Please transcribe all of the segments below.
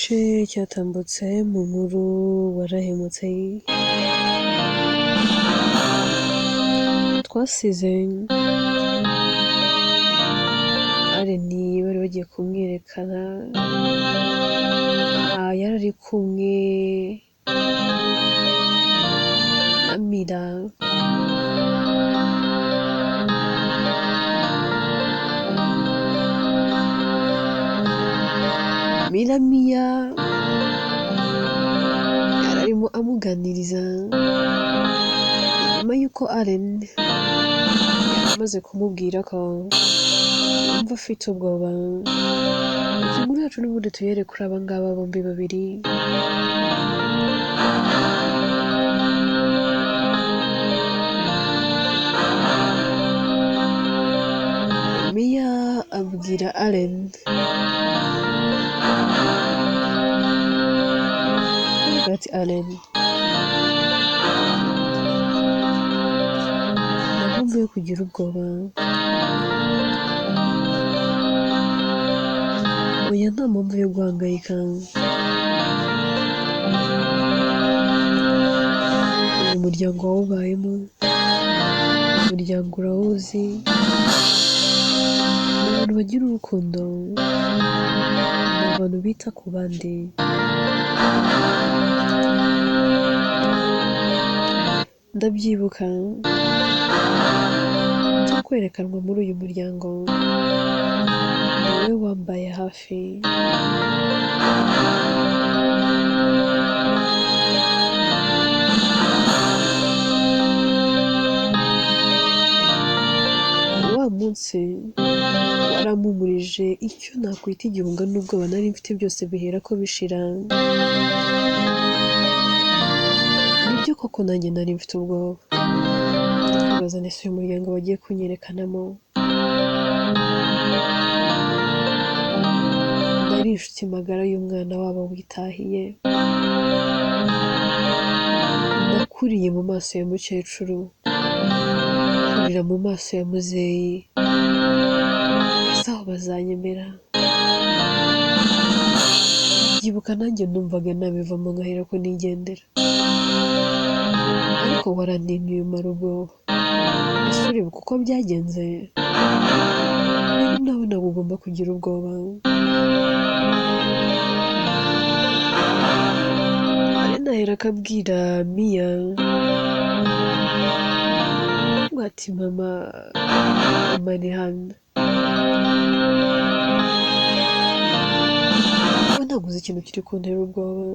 gice cyatambutse mu nkuru warahemutse twasize Aleni bari bagiye kumwerekana yari ari kumwe na Mira Mia yararimo amuganiriza nyuma y'uko Allen amaze kumubwira ko yumva afite ubwoba inkuru yacu n'ubundi tuyere kuri aba ngaba bombi babiri Mia abwira Allen ati Allen nta mpamvu yo kugira ubwoba oya nta mpamvu yo guhangayika uyu muryango wawubayemo umuryango urawuzi ni abantu bagira urukundo ni abantu bita ku bandi ndabyibuka nza kwerekanwa muri uyu muryango niwe wambaye hafi wa munsi warampumurije icyo nakwita igihunga n'ubwoba nari mfite byose bihera ko bishira nibyo koko nanjye nari mfite ubwoba ndibaza nese uyu muryango bagiye kunyerekanamo nari inshuti magara y'umwana wabo witahiye nakuriye mu maso ya mukecuru kurira mu maso ya muzeyi ese aho bazanyemera byibuka nanjye numvaga nabivamo nkahera ko nigendera ariko warantinye umara ubwoba ese uribuka uko byagenze nawe ntabwo ugomba kugira ubwoba nahera akabwira Mia ati mama ni hano ntabwo uzi ikintu kiri kuntera ubwoba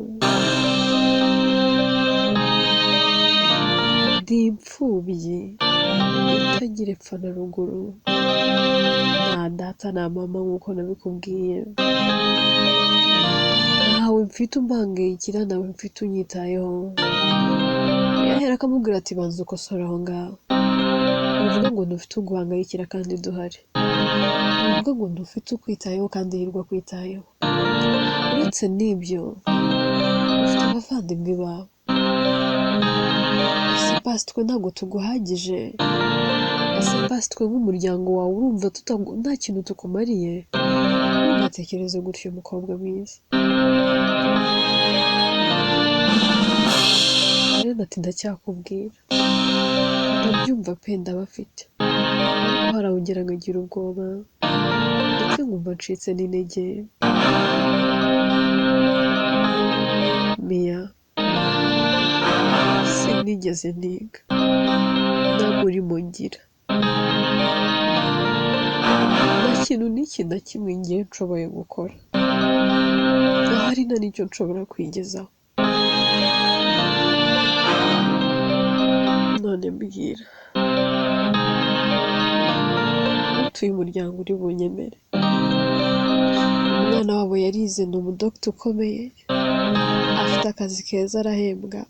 ndi imfubyi itagira epfo na ruguru nta data nta mama nk'uko nabikubwiye ntawe mfite umbangayikira ntawe mfite unyitayeho yahera akamubwira ati banza ukosora aho ngaho uvuga ngo ntufite uguhangayikira kandi duhari uvuga ngo ntufite ukwitayeho kandi hirwa kwitayeho uretse n'ibyo ufite abavandimwe bawe ese pasi twe ntabwo tuguhagije ese pasi twe nk'umuryango wawe urumva nta kintu tukumariye ntugatekereze gutyo umukobwa mwiza rero ati ndacyakubwira ndabyumva pe ndabafite kuko harawugera nkagira ubwoba ndetse nkumva ncitse n'intege Mia sinigeze niga nta murimo ngira nta kintu n'iki na kimwe ngiye nshoboye gukora ahari nta n'icyo nshobora kwigezaho none mbwira utuye umuryango uri bunyemere umwana wabo yarize ni umudogita ukomeye afite akazi keza arahembwa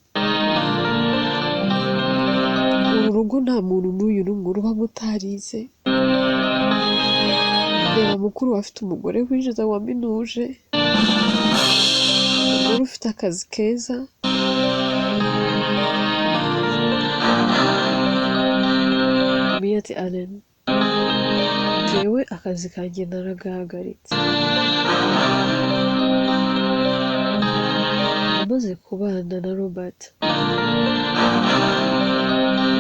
uru rugo nta muntu n'uyu n'umwe rubamo utarize reba mukuru we afite umugore winjiza waminuje umugore ufite akazi keza Mia ati Allen jewe akazi kanjye naragahagaritse maze kubana na Robert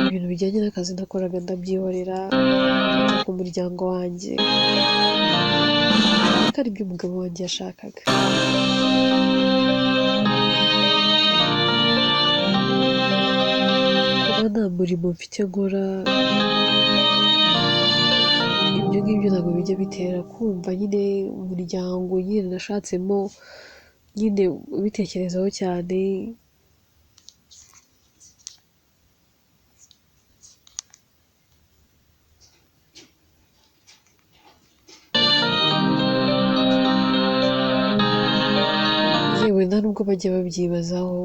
ibintu bijyanye n'akazi nakoraga ndabyihorera njya ku muryango wanjye ko ari byo umugabo wanjye yashakaga. Kuba nta murimo mfite nkora ibyo ngibyo ntabwo bijya bitera kumva nyine umuryango nyine nashatsemo nyine ubitekerezaho cyane. yewe nta nubwo bajya babyibazaho.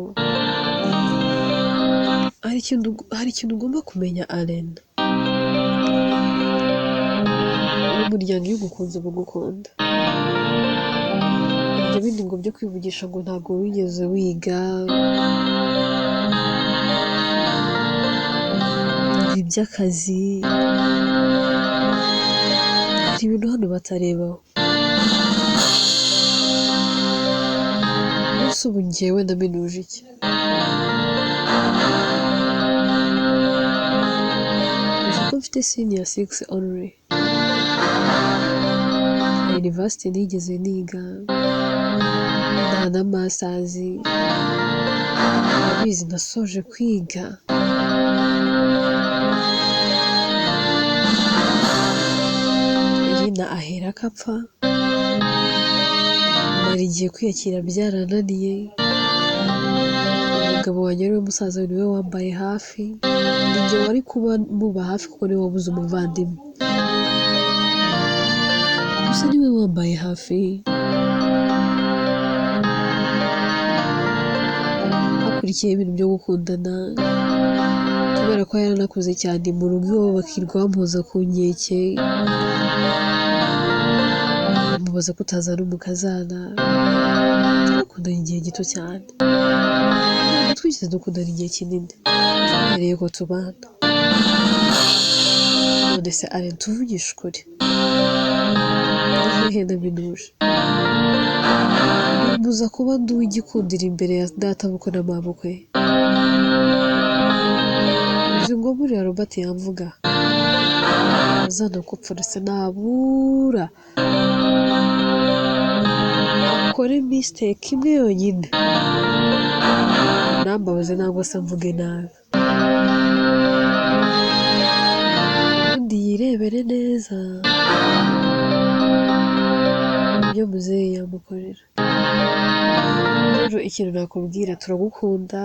hari ikintu ugomba kumenya Allen, umuryango iyo ugukunze bagukunda. ibyo bindi ngo byo kwivugisha ngo ntabwo wigeze wiga iby'akazi, hari ibintu hano batarebaho. ese ubu njyewe ndaminuje iki? uzi ko mfite senior 6 only, university nigeze niga nta na masters, abizi nasoje kwiga. nyina ahera akapfa, mara igihe kwiyakira byarananiye. umugabo wanjye ariwe musaza niwe wambaye hafi, ninjye wari kuba muba hafi kuko niwe wabuze umuvandimwe, gusa niwe wambaye hafi. hakurikiye ibintu byo gukundana kubera ko yaranakuze cyane mu rugo iwabo bakirwa bamuhoza ku nkeke, bamubaza ko utazana umukazana. twakundanye igihe gito cyane, ntabwo twigeze dukundana igihe kinini, tubereye ko tubana. none se Allen tuvugisha ukuri, hehe ndaminuje? mbuza kuba ndi uw'igikundiro imbere ya data bukwe na mabukwe. uzi ngo buriya Robert yamvuga azana kupfura se nabura akore mistake imwe yonyine nambabaze nangwa se mvuge nabi, ubundi yirebere neza ibyo muzehe yamukorera. rero ikintu nakubwira, turagukunda,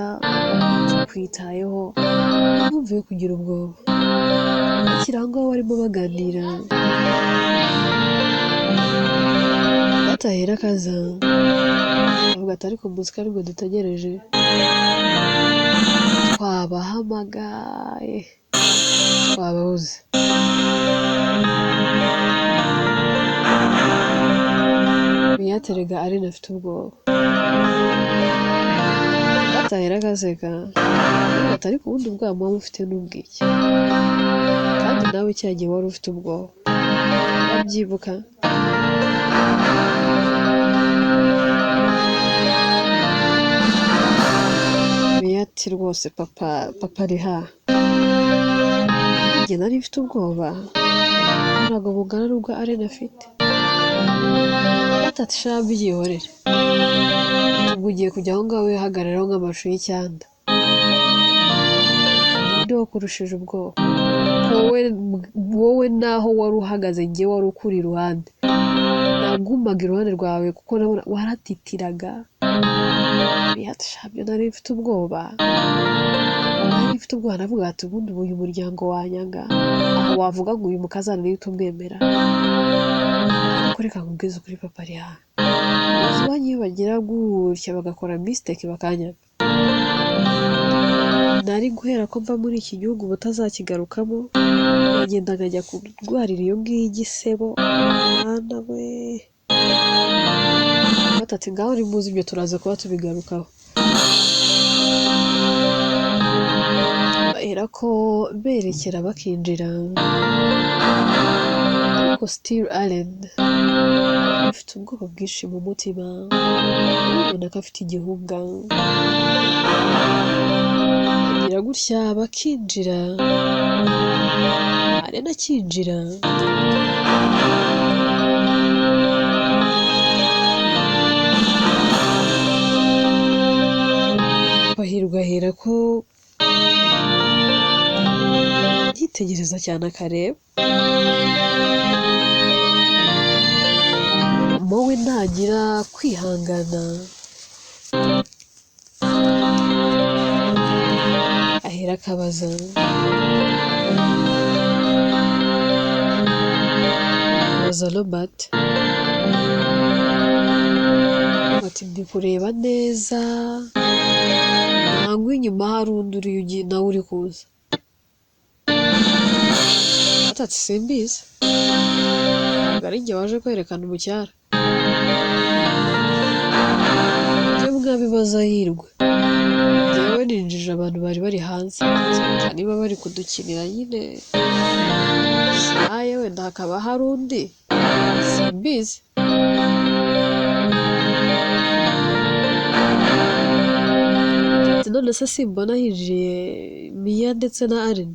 tukwitayeho, impamvu yo kugira ubwoba. ikirangwa barimo baganira batahera akaza avuga ati ariko muzika aribwo dutegereje, twabahamagaye twababuze. biyaterega Allen afite ubwoba, batahera agaseka ati ariko ubundi ubwoba muba mufite n'ubwiki, kandi nawe cyagiye wari ufite ubwoba urabyibuka? ati rwose papa ari ha, njye nari mfite ubwoba ntabwo bungana n'ubwo Allen afite. ati sha byihorere, ubwo ugiye kujya aho ngaho wihagararaho nk'amashu y'icyanda, ninde wakurushije ubwoba? wowe naho wari uhagaze njye wari ukuri iruhande, nagumaga iruhande rwawe kuko nabona waratitiraga. ati sha byo nari mfite ubwoba, navuga ati ubundi uyu muryango wanyanga, aho wavuga ngo uyu mukazana niyo utumwemera. ariko reka nkubwize ukuri papa ari ha, uzi iyo bagira gutya bagakora mistake bakanyaga, nari guhera ko mva muri iki gihugu butazakigarukamo, nkagenda nkajya kurwarira iyo ngiyo igisebo. mwana we ati ngaho uri muzi ibyo turaza kuba tubigarukaho. bahera ko berekera bakinjira, ariko still Allen afite ubwoba bwinshi mu mutima, ubona ko afite igihunga. Agira gutya bakinjira, Allen akinjira Hirwa ahera ko yitegereza cyane akareba. Mowe ntagira kwihangana, ahera akabaza Robert ati ndi kureba neza ntabwo inyuma hari undi uri nawe uri kuza. Ati simbizi, ntabwo ari njye waje kwerekana umucyara. Ibyo mwabibaza Hirwa, njyewe ninjije abantu bari bari hanze, niba bari kudukinira nyine saye wenda hakaba hari undi simbizi. None se simbona hinjiye Mia ndetse na Allen?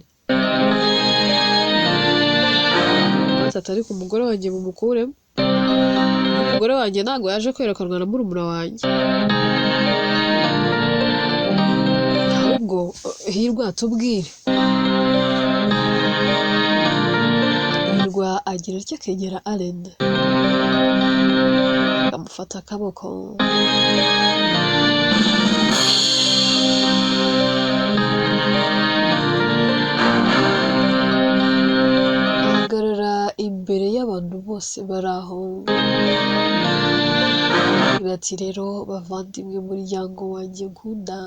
Atari ku mugore wanjye mumukuremo, umugore wanjye ntabwo yaje kwerekanwa na murumuna wanjye. Ahubwo Hirwa tubwire. Hirwa agira atya akegera Allen akamufata akaboko. Ahagarara imbere y'abantu bose bari aho. Bati rero bavandimwe muryango wanjye nkunda,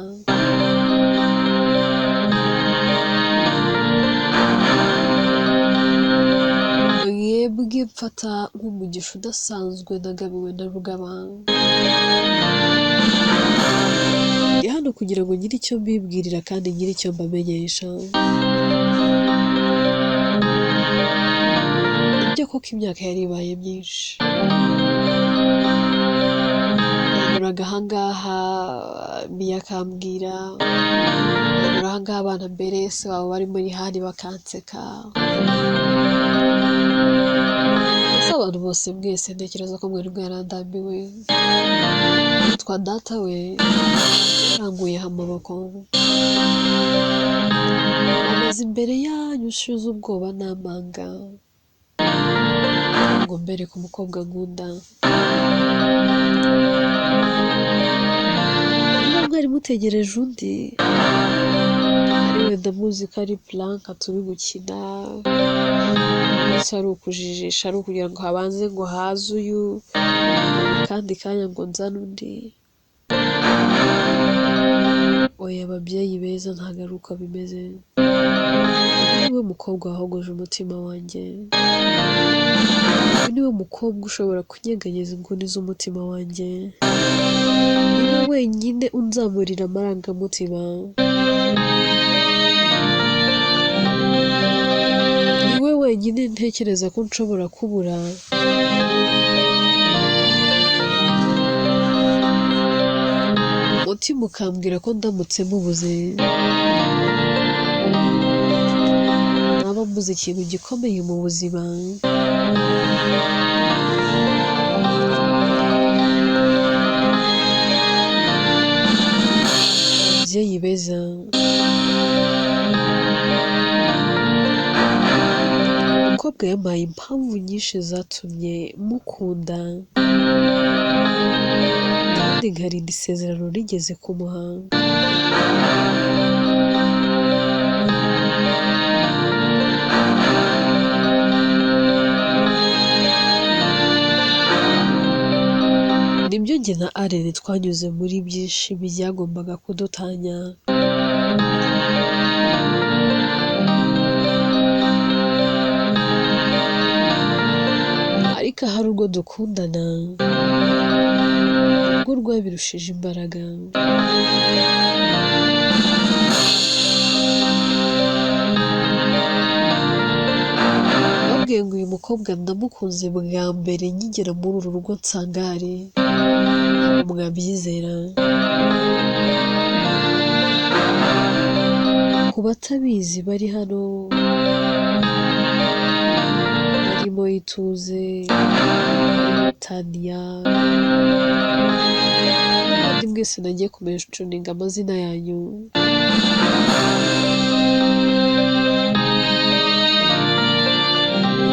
mwebwe mfata nk'umugisha udasanzwe nagabiwe na Rugaba. Ndi hano kugira ngo ngire icyo mbibwirira kandi ngire icyo mbamenyesha. Ibyo koko imyaka yari ibaye myinshi, nanyuraga ahangaha Mia akambwira, nanyura ahangaha abana mbere se waba bari muri hani bakanseka. Ese abantu bose mwese ntekereza ko mwari mwarandambiwe. Yitwa data we yaranguyeho amaboko, amaze imbere yanyu ushize ubwoba n'amanga ngo mbereke umukobwa nkunda. Niba mwari mutegereje undi, ari wenda muzi ko ari planka turi gukina, ari ukujijisha, ari ukugira ngo habanze ngo haze uyu, kandi kanya ngo nzane undi. Oya ababyeyi beza ntabwo ari uko bimeze. Niwe mukobwa wahogoje umutima wanjye, niwe mukobwa ushobora kunyeganyeza inguni z'umutima wanjye, niwe wenyine unzamurira amarangamutima, niwe wenyine ntekereza ko nshobora kubura. Umutima ukambwira ko ndamutse mubuze naba mbuze ikintu gikomeye mu buzima. Ababyeyi beza, umukobwa yampaye impamvu nyinshi zatumye mukunda, kandi nkarinda isezerano rigeze ku muhanga. Nibyo njye na Allen twanyuze muri byinshi byagombaga kudutanya, ariko hari urwo dukundana urwo rwabirushije imbaraga. Babwiye ngo uyu mukobwa ndamukunze bwa mbere nkigera muri uru rugo nsangare mwabyizera. Ku batabizi bari hano harimo Ituze, Tania n'abandi mwese nagiye kumentioninga amazina yanyu.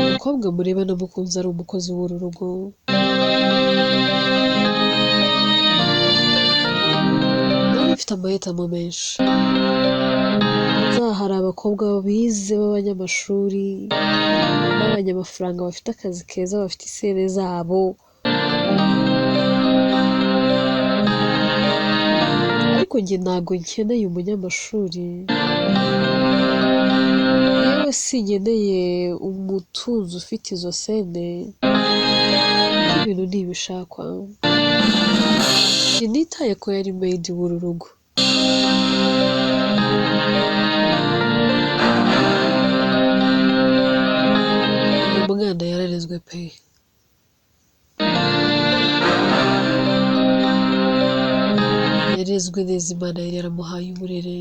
Umukobwa mureba namukunze ari umukozi w'uru rugo. Nari mfite amahitamo menshi. Hari abakobwa bize b'abanyamashuri b'abanyamafaranga bafite akazi keza bafite isere zabo, ariko njye ntago nkeneye umunyamashuri, yewe sinkeneye umutunzi ufite izo sene. Ibintu ntibishakwa. Sinitaye ko yari maid w'uru rugo. Umwana yararezwe pe. Yarezwe neza, Imana yari yaramuhaye uburere.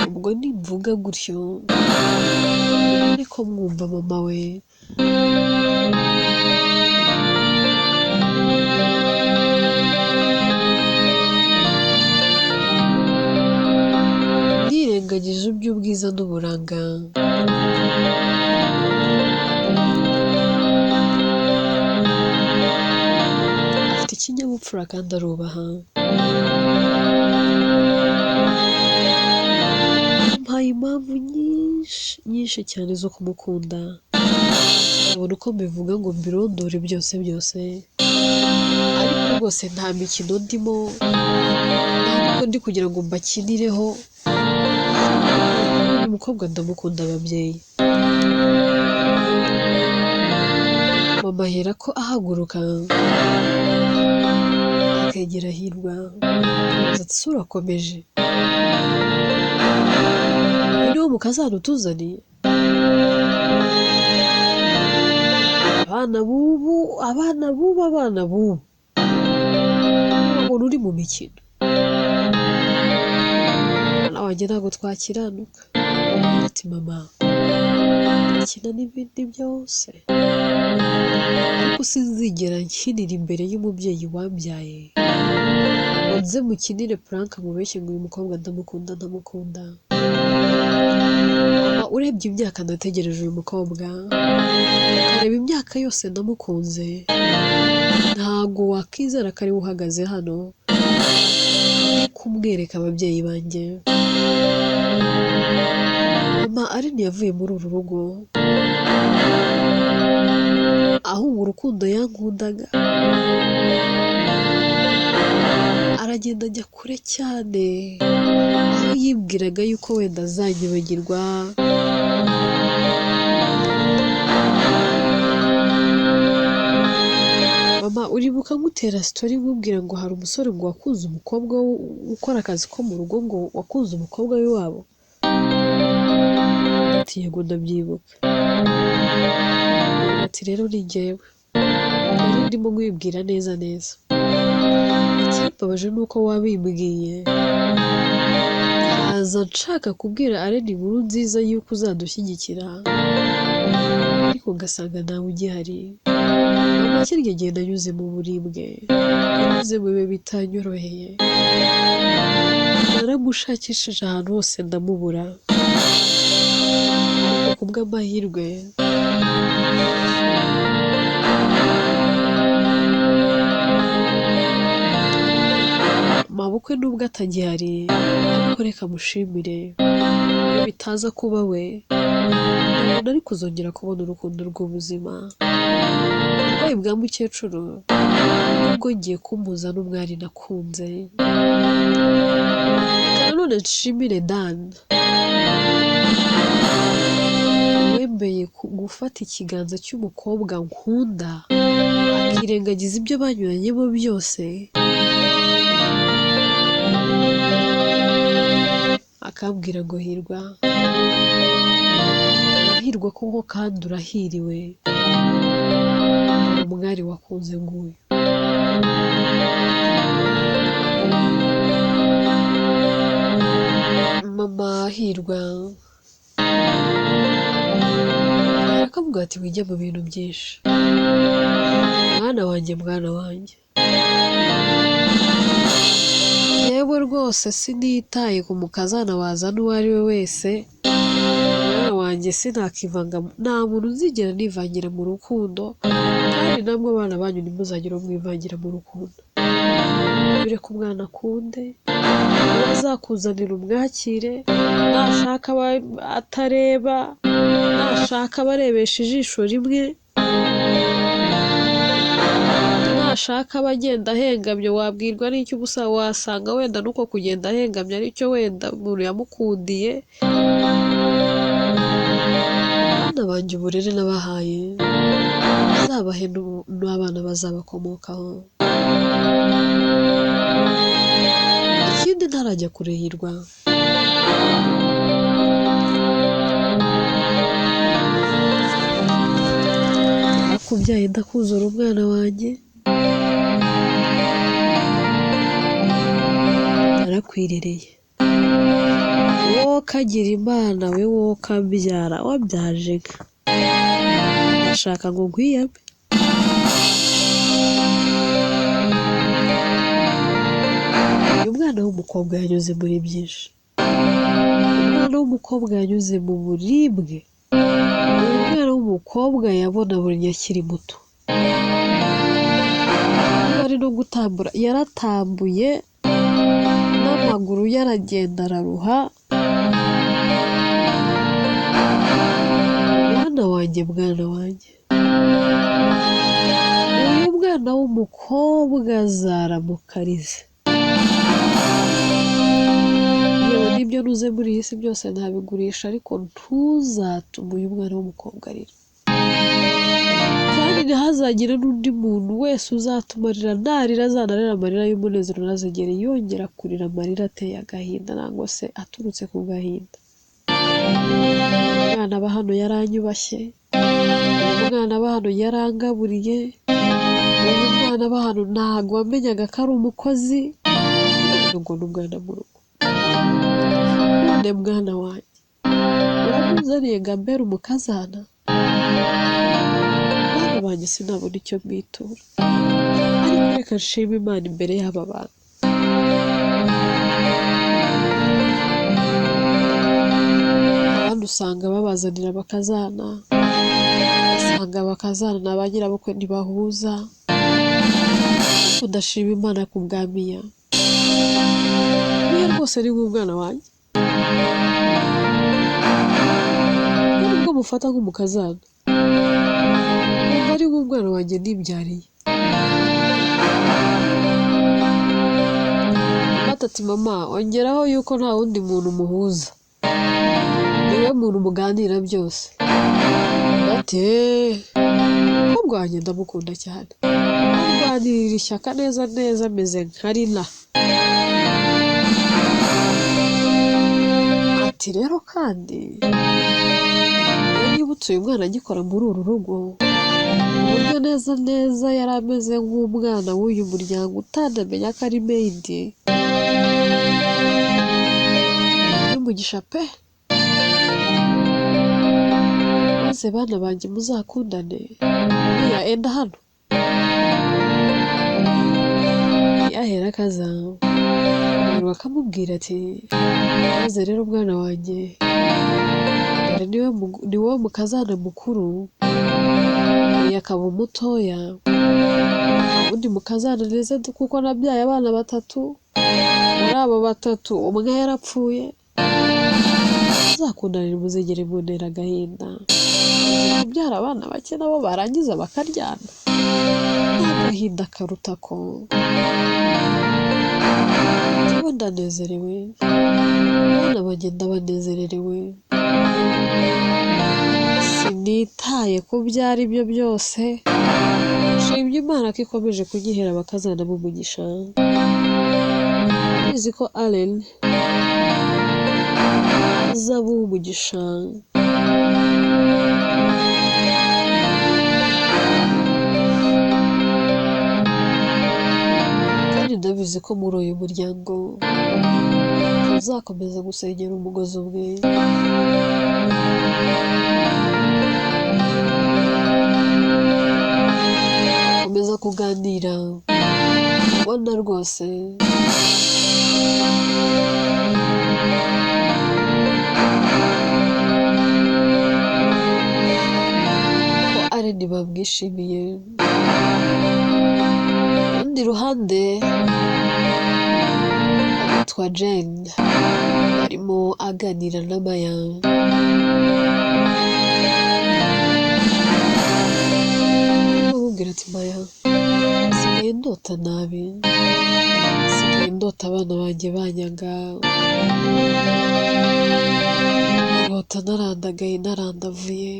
Ubwo nimvuga gutyo ariko mwumva mama we nirengagije iby'ubwiza n'uburanga. Afite ikinyabupfura kandi arubaha. Mpaye impamvu nyinshi cyane zo kumukunda. Ndabona uko mbivuga ngo mbirondore byose ariko rwose nta mikino ndimo, ntabwo ndi kugira ngo mbakinireho. Uyu mukobwa ndamukunda ababyeyi. Mama ahera ko ahaguruka akegera Hirwa ati "Se urakomeje? Niwo mukazana utuzaniye? Abana bubu ubona uri mu mikino. Mwana wanjye ntabwo twakiranuka." Ati "Mama, ndakina n'ibindi byose ariko sinzigera nkinira imbere y'umubyeyi wambyaye ngo nze mukinire prank mubeshye ngo uyu mukobwa ndamukunda." Mama, urebye imyaka nategereje uyu mukobwa, ukareba imyaka yose namukunze, ntago wakizera ko ariwe uhagaze hano kumwereka ababyeyi banjye. Mama Aline yavuye muri uru rugo ahunga urukundo yankundaga, aragenda ajya kure cyane, aho yibwiraga yuko wenda azanyibagirwa. Mama, uribuka ngutera story nkubwira ngo hari umusore ngo wakunze umukobwa ukora akazi ko mu rugo, ngo wakunze umukobwa w'iwabo? Ati "Yego ndabyibuka." Ati "Rero ni njyewe nari ndimo nkwibwira neza. Ikibabaje ni uko wabimbwiye nkaza nshaka kubwira Aline inkuru nziza yuko uzadushyigikira, ariko ngasanga ntawe ugihari." Mama, kirya gihe nanyuze mu buribwe, nanyuze mu bihe bitanyoroheye, naramushakishije ahantu hose ndamubura, ariko kubw'amahirwe mabukwe nubwo atagihari, ariko reka mushimire. Iyo bitaza kuba we, ntabwo nari kuzongera kubona urukundo rw'ubuzima. Uburwayi bwa mukecuru nubwo ngiye kumuza n'umwari nakunze. Reka nanone nshimire Dan wemeye gufata ikiganza cy'umukobwa nkunda akirengagiza ibyo banyuranyemo byose, akambwira ngo hirwa koko kandi urahiriwe umwari wakunze nguyu. Mama hirwa akavuga ati wijya mu bintu byinshi mwana wanjye yewe rwose sinitaye ku mukazana wazana uwo ari we wese. Mwana wanjye sinakivanga, nta muntu nzigera nivangira mu rukundo, kandi namwe abana banyu ntimuzagire mwivangira mu rukundo. Bireke umwana akunde, azakuzanira umwakire, nashaka atareba, nashaka abarebesha ijisho rimwe, nashaka abagenda ahengamye wabwirwa n'icyo ubusa, wasanga wenda nuko kugenda ahengamye aricyo wenda umuntu yamukundiye. Abana banjye uburere nabahaye uzabahe n'abana bazabakomokaho. Ikindi ntarajya kurehirwa, nakubyaye ndakuzura umwana wanjye, narakwirereye wowe kagira imana we, wowe kabyara wabyaje nka ndashaka ngo nkwiyame. Uyu mwana w'umukobwa yanyuze muri byinshi, umwana w'umukobwa yanyuze mu buribwe, uyu mwana w'umukobwa yabona buri akiri muto, ari no gutambura yaratambuye n'amaguru yaragenda araruha. Mwana wanjye uyu mwana w'umukobwa azaramukarize. Yewe n'ibyo nuze muri iyi si byose ntabigurisha, ariko ntuzatume uyu mwana w'umukobwa arira, kandi ntihazagire n'undi muntu wese uzatuma arira. Narira azanarira amarira y'umunezero, ntazigere yongera kurira amarira ateye agahinda nangwa se aturutse ku gahinda. Umwana aba hano yaranyubashye, uyu mwana aba hano yarangaburiye, uyu mwana aba hano ntago wamenyaga ko ari umukozi, ngo ni umwana mu rugo. None mwana wanjye uramuzaniye ngo ambere umukazana, bana banjye sinabona icyo mbitura, ariko reka nshima Imana imbere y'aba bantu. Abandi usanga babazanira abakazana, usanga abakazana na ba nyirabukwe ntibahuza. Udashima Imana ku bwa Miya. Miya rwose ni nk'umwana wanjye, nubwo mufata nk'umukazana, ari nk'umwana wanjye nibyariye. Ati mama ongeraho yuko nta wundi muntu muhuza, niwe muntu muganira byose. Ati umukobwa wanjye ndamukunda cyane, arwanirira ishyaka neza neza ameze nka Rina. Ati rero kandi nibutse uyu mwana agikora muri uru rugo, uburyo neza neza yari ameze nk'umwana w'uyu muryango utanamenya ko ari made y'umugisha pe. Maze bana banjye muzakundane, Miya enda hano. Yahera akazamu bakamubwira ati maze rero umwana wanjye niwe mukazana mukuru, akaba umutoya, undi mukazana neza kuko nabyaye abana batatu, muri abo batatu umwe yarapfuye. Muzakundanire muzigere muntera agahinda, kubyara abana bake nabo barangiza bakaryana, agahinda karuta ko. Njyewe ndanezerewe, abana bagenda banezererewe, sinitaye ku byo ari byo byose. Nshimye Imana ko ikomeje kunyihera abakazana b'umugisha. Uzi ko Allen azabuha umugisha kandi ndabizi ko muri uyu muryango tuzakomeza gusenyera umugozi umwe komeza kuganira ubona rwose ko Allen bamwishimiye urundi ruhande yitwa Jane arimo aganira na Maya amubwira ati Maya sigaye ndota nabi sigaye ndota abana banjye banyaga ndota narandagaye narandavuye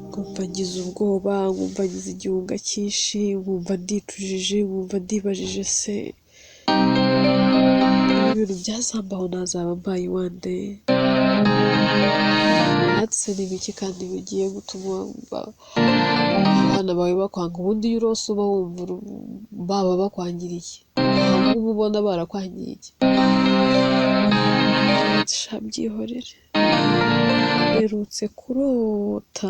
nkumva ngize ubwoba nkumva ngize igihunga cyinshi nkumva ndicujije nkumva ndibajije se ibintu byazambaho nazaba mbaye iwande natse n'ibiki kandi bigiye gutuma abana bawe bakwanga ubundi iyo urose uba wumva baba bakwangiriye ntabwo uba ubona barakwangiye byihorere mperutse kurota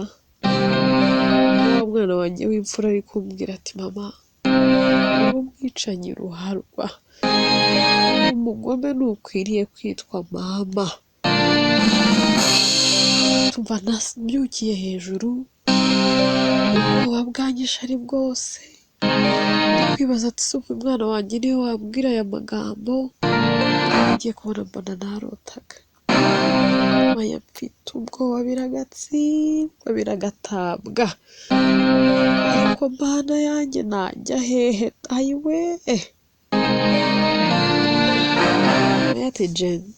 wa mwana wanjye w'imfura ari kumbwira ati mama uri umwicanyi ruharwa umugome ntukwiriye kwitwa mama tumva nabyukiye hejuru ubwoba bwanyishe ari bwose kwibaza ati se uyu mwana wanjye niwe wambwira aya magambo ngiye kubona mbona narotaga Maya mfite ubwoba biragatsindwa biragatabwa ariko mana yanjye najya hehe ayiwe Maya ati Jane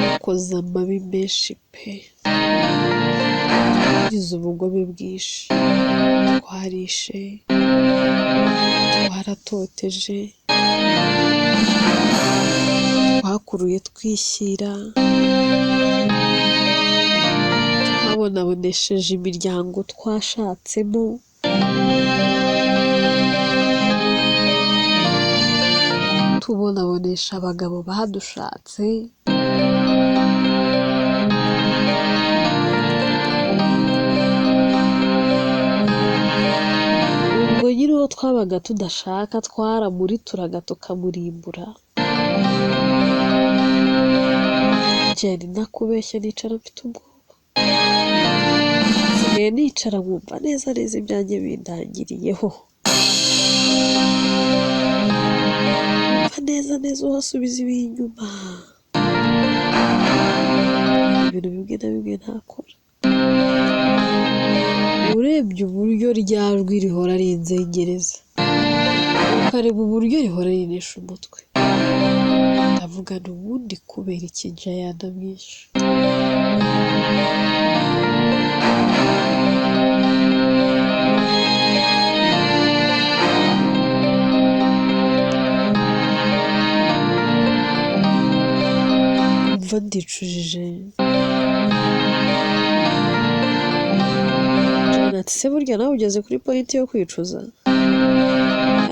twakoze amabi menshi pe twagize ubugome bwinshi twarishe twaratoteje twakuruye twishyira twabonabonesheje imiryango twashatsemo tubonabonesha abagabo badushatse ubwo nyine uwo twabaga tudashaka twaramurituraga tukamurimbura Jane nakubeshya nicara mfite ubwoba nsigaye nicara nkumva neza neza ibyanjye bindangiriyeho nkumva neza neza uhasubiza ibi inyuma ibintu bimwe na bimwe ntakora urebye uburyo rya jwi rihora rinzengereza ukareba uburyo rihora rinesha umutwe ndavuga n'ubundi kubera iki Jayana mwishe mva ndicujije Jayana ati se burya nawe ugeze kuri point yo kwicuza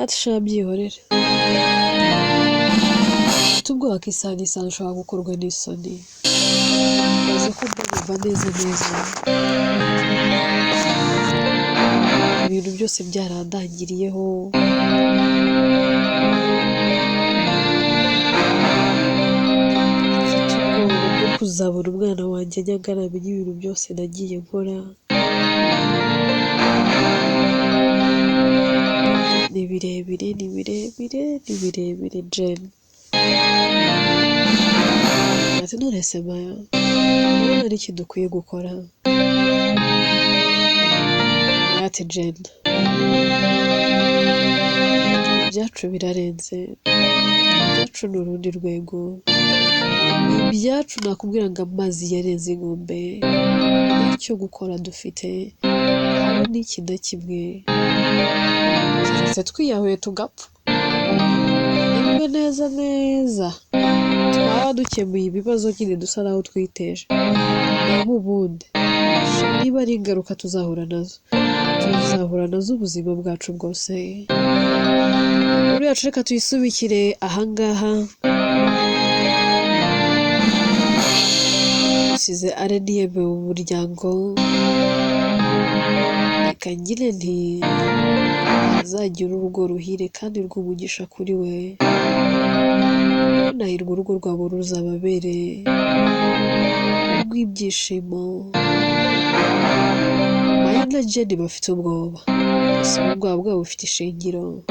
ati sha byihorere ubwoba kisanisana ushobora gukorwa n'isoni uzi ko ndumva neza neza ibintu byose byarandangiriyeho mfite ubwoba bwo kuzabura umwana wanjye nyagaramenye ibintu byose nagiye nkora ni birebire ni birebire ni birebire Jane ati none se Maya urabona ari iki dukwiye gukora ati Jane ibyacu birarenze ibyacu ni urundi rwego ibyacu nakubwira ngo amazi yarenze inkombe icyo gukora dufite haba n'iki na kimwe keretse twiyahuye tugapfa neza neza twaba dukemuye ibibazo nyine dusa naho twiteje, naho ubundi niba ari ingaruka tuzahura nazo ubuzima bwacu bwose. Inkuru yacu reka tuyisubikire ahangaha, dusize RNM mu muryango, reka ngire nti azagira urugo ruhire kandi rw'umugisha kuri we, nahirwa urugo rwabo ruzababere rw'ibyishimo. Maya na Jenny bafite ubwoba, ese ubwoba bwabo bufite ishingiro?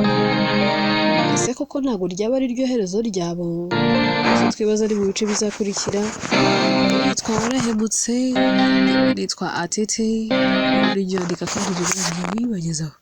Ese koko ntabwo ryaba ari ryo herezo ryabo? Ese twibaza ari mu bice bizakurikira. Nitwa Warahemutse, nitwa Atete, muri ryo andika kandi wibagezaho.